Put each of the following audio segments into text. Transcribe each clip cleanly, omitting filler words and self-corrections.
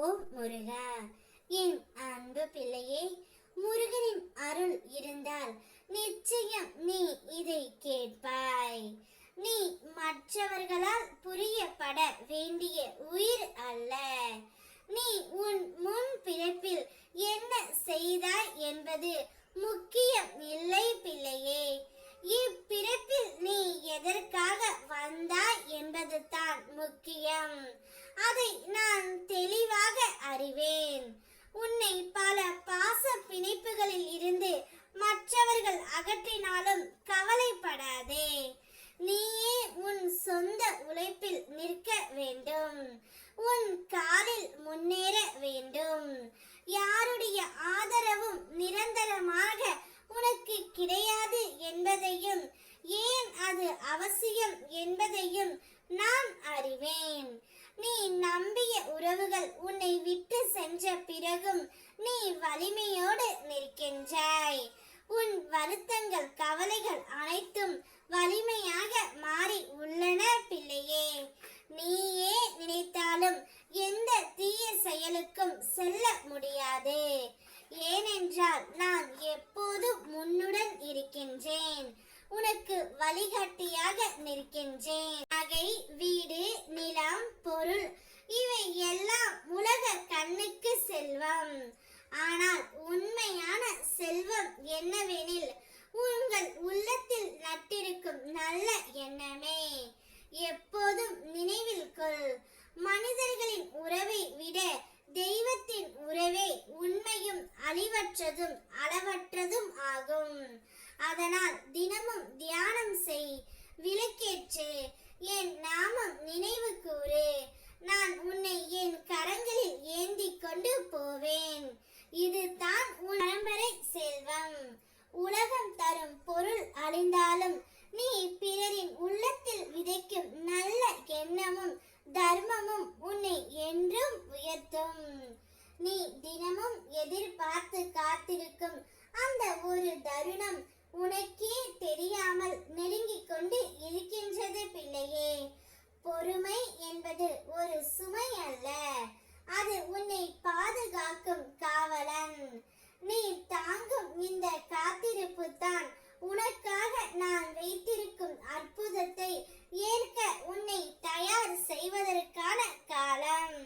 ஓம் முருகா. என் அன்பு பிள்ளையே, முருகனின் அருள் இருந்தால் நிச்சயம் நீ இதை கேட்பாய். நீ மற்றவர்களால் புரியப்பட வேண்டிய உயிர் அல்ல. நீ உன் முன் பிறப்பில் என்ன செய்தாய் என்பது முக்கியம் இல்லை பிள்ளையே. இப்பிறப்பில் நீ எதற்காக வந்தாய் என்பது தான் முக்கியம். அதை நான் தெளிவாக அறிவேன். உன்னை பல பாச பிணைப்புகளில் இருந்து மற்றவர்கள் அகற்றினாலும் கவலைப்படாதே. நீயே உன் சொந்த உழைப்பில் நிற்க வேண்டும். உன் காலில் முன்னேற வேண்டும். யாருடைய ஆதரவும் நிரந்தரமாக உனக்கு கிடையாது என்பதையும், ஏன் அது அவசியம் என்பதையும் நான் அறிவேன். நீ நம்பிய உறவுகள் உன்னை விட்டு சென்ற பிறகும் நீ வலிமையோடு நிற்கின்றாய். உன் வருத்தங்கள், கவலைகள் அனைத்தும் வலிமையாக மாறி உள்ளன பிள்ளையே. நீயே நினைத்தாலும் எந்த தீய செயலுக்கும் செல்ல முடியாது. ஏனென்றால் நான் எப்போதும் முன்னுடன் இருக்கின்றேன். உனக்கு வழிகாட்டியாக நிற்கின்றேன். நகை, வீடு, நிலம், பொருள் இவை எல்லாம் உலக கண்ணுக்கு செல்வம். ஆனால் உண்மையான செல்வம் என்னவெனில் உங்கள் உள்ளத்தில் நட்டிருக்கும் நல்ல எண்ணமே. எப்போதும் நினைவில் கொள், மனிதர்களின் உறவை விட தெய்வத்தின் உறவே உண்மையும் அழிவற்றதும் அளவற்றதும் ஆகும். அதனால் தினமும் தியானம் செய், விளக்கேற்று, என் நாமம் நினைவு கூறு. நான் உன்னை என் கரங்களில் ஏந்தி கொண்டு போவேன். இதுதான் உன் பரம்பரை செல்வம். உலகம் தரும் பொருள் அழிந்தாலும் நீ பிறரின் உள்ளத்தில் விதைக்கும் நல்ல எண்ணமும் தர்மமும் உன்னை என்றும் உயர்த்தும். நீ தினமும் எதிர்பார்த்து காத்திருக்கும் அந்த ஒரு தருணம் உனக்கே தெரியாமல் நெருங்கிக் கொண்டு இருக்கின்றது பிள்ளையே. பொறுமை என்பது ஒரு சுமை அல்ல, அது உன்னை பாதுகாக்கும் காவலன். நீ தாங்கும் இந்த காத்திருப்பு தான் உனக்காக நான் வைத்திருக்கும் அற்புதத்தை ஏற்க உன்னை தயார் செய்வதற்கான காலம்.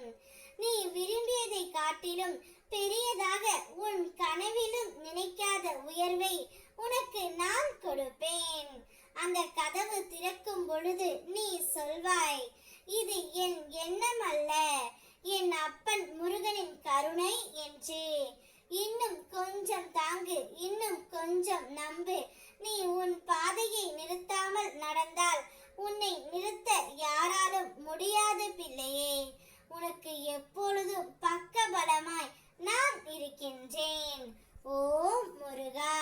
நீ விரும்பியதை காட்டிலும் பெரியதாக, உன் கனவிலும் நினைக்காத உயர்வை உனக்கு நான் கொடுப்பேன். அந்த கதவு திறக்கும் பொழுது நீ சொல்வாய், இது என் எண்ணம் அல்ல, என் அப்பன் முருகனின் கருணை என்று. இன்னும் கொஞ்சம் தாங்கு, இன்னும் கொஞ்சம் நம்பு. நீ உன் பாதையை நிறுத்தாமல் நடந்தால் உன்னை நிறுத்த யாராலும் முடியாது பிள்ளையே. உனக்கு எப்பொழுதும் பக்க பலமாய் நான் இருக்கின்றேன். ஓம் முருகா.